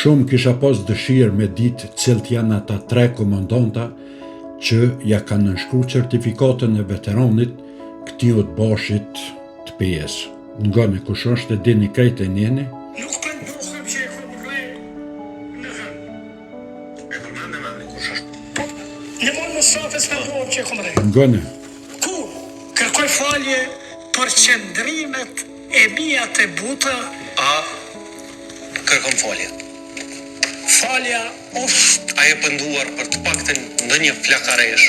Shumë kisha pas dëshirë me ditë cilët janë ata 3 komandanta që ja kanë nënshkru certifikatën e veteranit këtij Utbashit të PS. Ngani kush është e dini krejt e njeni? Nuk pëndohem që e kom re në hën. E përmende me kush është? Në mund më safes pëndohem që e kom re. Ngani. Ku kërkoj falje për qëndrimet e mia të buta. Kërkon falje. Falja është A e pënduar për të paktën ndonjë flakaresh,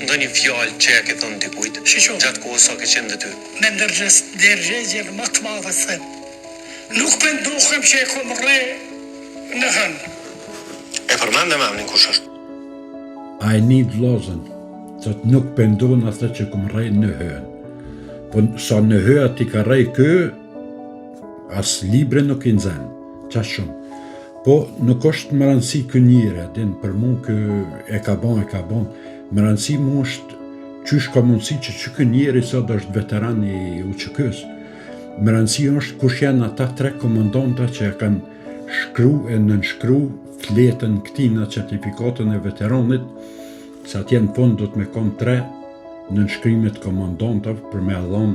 ndonjë fjalë që ja ke thënë dikujt gjatë kohës sa ke qenë ty? me ndërgjegjën më të madhe them. Nuk pëndohem që e kom re në hën. E përmende me emrin kush është? I need vllazën. Thot nuk pendon atë që kom rrej në hën. Po sa në hë ti ka rrej kë, as libre nuk i nxen. Qa shumë. Po nuk është më rëndësi kë njëre, din për mu kë e ka bon. Më rëndësi mu është qysh ka mundësi që kë njëri sot është veteran i UÇK-s. Më rëndësi është kush janë ata 3 komandanta që e kanë shkru e nënshkru fletën këtina certifikatën e veteranit, sa atje në fund do të me kon 3 nënshkrimet komandantave për me adhon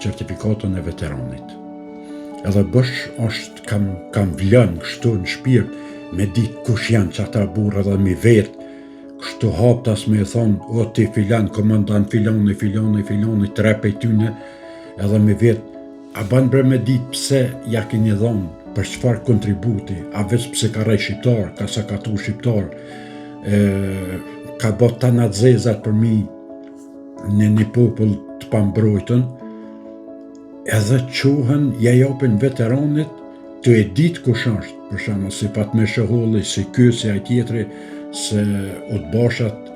certifikatën e veteranit. Edhe bësh është kam vlën kështu në shpirt me ditë kush janë që ata burë edhe mi vetë, kështu haptas me e thonë, o ti filan, komandant filoni, 3 pej tyne, edhe me vetë, a ban bre me ditë pse ja keni dhonë, për çfarë kontributi, a veç pse ka rej shqiptar, ka sakatu shqiptar, ka bot tanat zezat për mi në një popull të pambrojtën, edhe qohen ja japin veteranit të e ditë kush është, për shembull si Fatme Shoholli, si ky, si ai tjetri, se Utbashat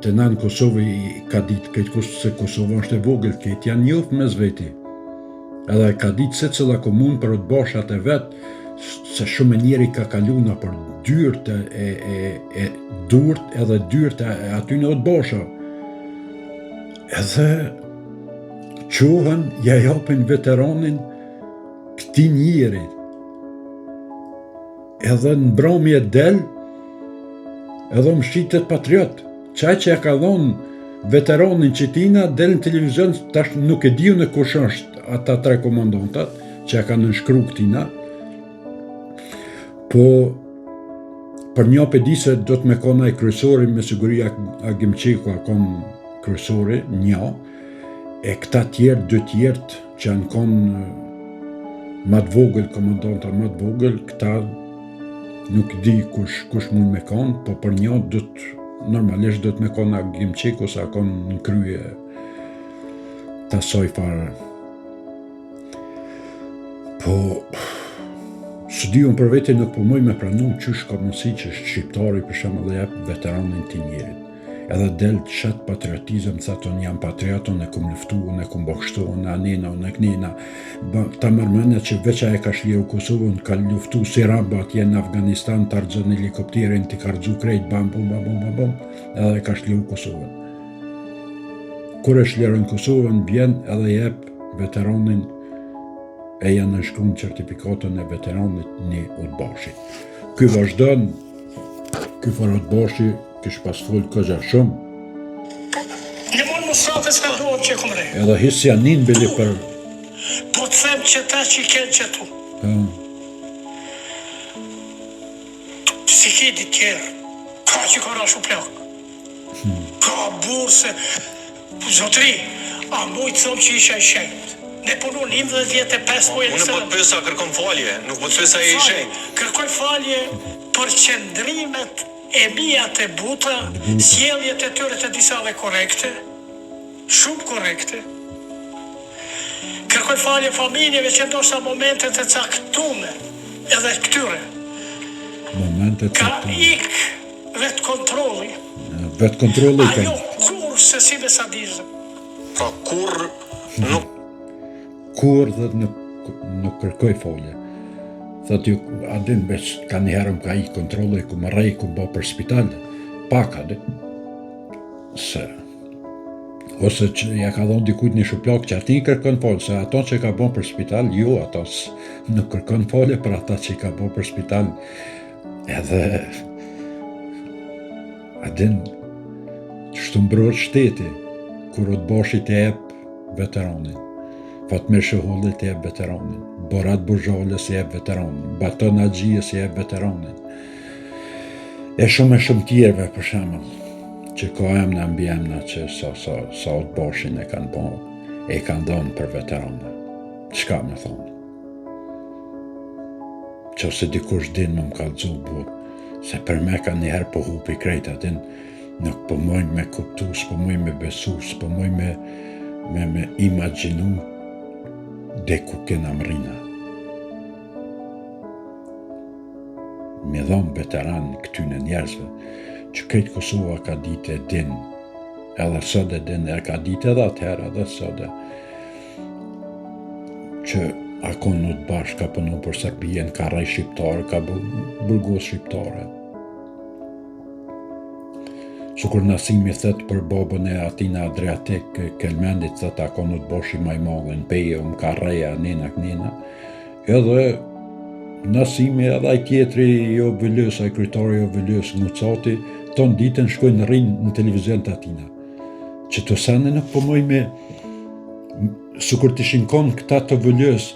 të nën Kosovë ka ditë këtë kusht se Kosova është e vogël, këtë janë njoft mes veti. Edhe ka ditë se cila komunë për Utbashat e vetë, se shumë njeri ka kaluna për dyrt e durt edhe dyrt e aty në Utbasha. Edhe qohen ja japin veteranin këti njeri. Edhe në mbrëmje del, edhe më shqitet patriot. Qaj që ja ka dhonë veteranin që tina, del në televizion, tash nuk e diu në kush është ata 3 komandantat, që ja ka nënshkru këtina. Po, për një pe di se do të me kona i kryesori, me siguri Agimçeku akon kryesori, një, e këta tjerë, 2 tjerët që janë konë ma të vogël, komandanta ma të vogël, këta nuk di kush mund me konë, po për një normalisht do të me konë Agimçeku, sa konë në krye të asoj farë. Po, së di unë për vete nuk po moj me pranu qysh ka mundësi që është shqiptari për shemë dhe jep veteranin të njerit. Edhe del të shetë patriotizëm, thëtë unë jam patriot, unë e kom luftu, unë e kom bështu, unë e anina, unë e knina. Ta mërmene që veqa e ka shliu Kosovë, unë ka luftu si raba atje në Afganistan, të arëzën helikopterin, të karëzu krejt, bam, edhe e ka shliu Kosovën. Kur e shlirën Kosovën, bjen edhe jep veteranin e janë nënshkru në certifikatën e veteranit një Utbashit. Ky vazhdon, ky for Utbashi, kish pas full këgja shumë. Në mund më safes pëndohem që e kom re. Edhe hisë janë nin bili për... Po të them që ta që i kenë që tu. Si kedi tjerë, ka që ka rashu plak. Ka burë se... Zotri, a mujtë thëmë që isha i shenjt. Ne punu 11-15 mujë Unë po të pyesa kërkon falje, nuk po të pyesa i shenjt. Kërkoj falje për qëndrimet e mia të buta, sjelljet e tyre të disave korekte, shumë korekte. Kërkoj falje familjeve që ndoshta momentet e caktume, edhe këtyre. Ka ik vetë kontrolli. Vetë kontrolli ka. Ajo kur se si me sadizëm. Pra kur nuk... Kur dhe nuk kërkoj falje. Thot ju, adin veç ka një herëm ka i kontrole, ku më rej, ku bo për spital, pak adin. Ose që ja ka dhonë dikujt një shuplak që ati i kërkon falje, se ato që ka bo për spital, jo, ato nuk kërkon falje për ata që i ka bo për spital. Edhe adin ç'shtu mbrojt shteti kur të Boshi të jep veteranin, Fatmir Shoholli të jep veteranin, Borat Buzholli të jep veteranin, Baton Haxhia të jep veteranin. E shumë tjerëve për shembull, që ka emna mbi emna që sa të Boshin e kanë bo, e kanë dhënë për veteranë. Çka me thonë? Qose dikush din më kallëzu burë, se për me ka njëherë po hupi krejt atin, nuk po mojnë me kuptu, s'po mojnë me besu, s'po mojnë me imaginu dhe ku kena mrina. Me dhomë veteran këtyne njerëzve, që këtë Kosova ka ditë e din, edhe sot e din, e ka ditë edhe atëherë, edhe sot e, që akon në të bashkë ka punu për sakbijen, ka rrej shqiptare, ka burgos shqiptare. Sukur Nasimi thët për babën e Atina Adriatik, Kelmendit thët akon në të Boshi majmallin, peje, ka rreja, nina, edhe Nasimi edhe ai tjetri jo Vëllës, ai kryetari jo Vëllës, Ngucati, ton ditën shkojnë rrinë në televizion të Atina. Që të sene nuk po moj me, sukur të shinkon këta të Vëllës,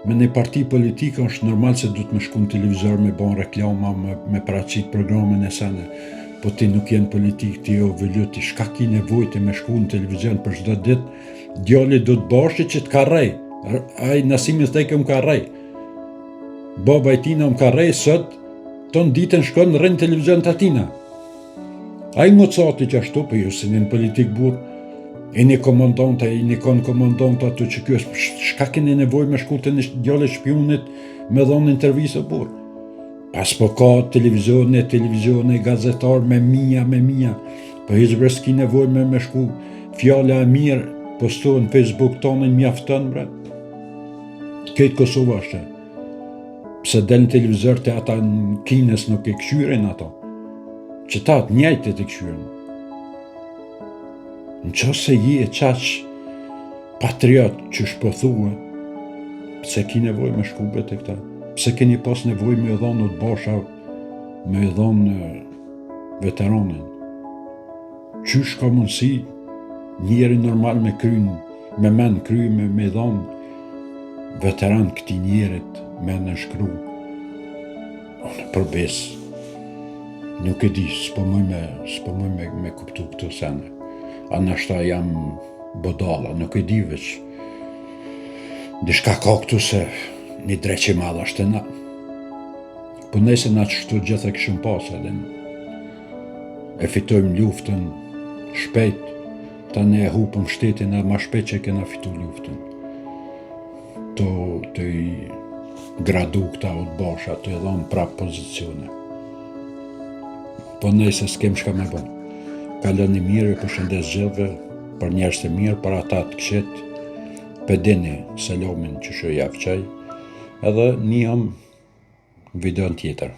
me një parti politike është normal se du të me shku në televizor me bon reklama, me paraqit programin e sene, po ti nuk jenë politik, ti jo Vëllës, ti shka ki nevojtë me shku në televizion për çdo ditë, djali do të Boshi që të ka rrej, ai Nasimi theke më ka rrej. Baba i tina më ka rrej sot, ton ditën shkon në rrinë televizion të Atina. Ai Ngucati që ashtu, për ju si një politik burë, i një komandanta, i një konë komandanta të që kjo është, shka keni nevoj me shku të një djale shpionit me dhonë intervjisë burë. Pas po ka televizione, gazetar me mija, po hiç bre s'ki nevoj me shku fjalla e mirë, postohen në Facebook tonë mjaftën, bre. Këtë Kosova është. Pse del në televizor të ata në Kines nuk e këshyren ato, që ta të njajtë të këshyren. Në qose je e qaq patriot që shpëthua, pse ki nevoj me shkube të këta, pse keni pas nevoj me dhonë në të Bosha, me dhonë veteranin. Qysh ka mundësi njeri normal me kryin, me men kryin, me dhonë veteran këti njerit, me në shkru. Unë për besë, nuk e di, s'po mëj me kuptu këtë sene. A nashta jam bodala, nuk e di veç. Dishka ka këtu se një dreqe madha është na. Po nëse na qështu gjitha këshëm pas edhe. E fitojmë luftën shpejt, ta ne e hupëm shtetin e ma shpejt që kena fitu luftën. Të i gradu këta o të Bosha, të i dhonë prap pozicione. Po nëse s'kem shka me bon. Kaloni mirë, për shëndes gjithve, për njerës të mirë, për ata të këshet, pedini Selomin që shë javë qaj, edhe njëm video tjetër.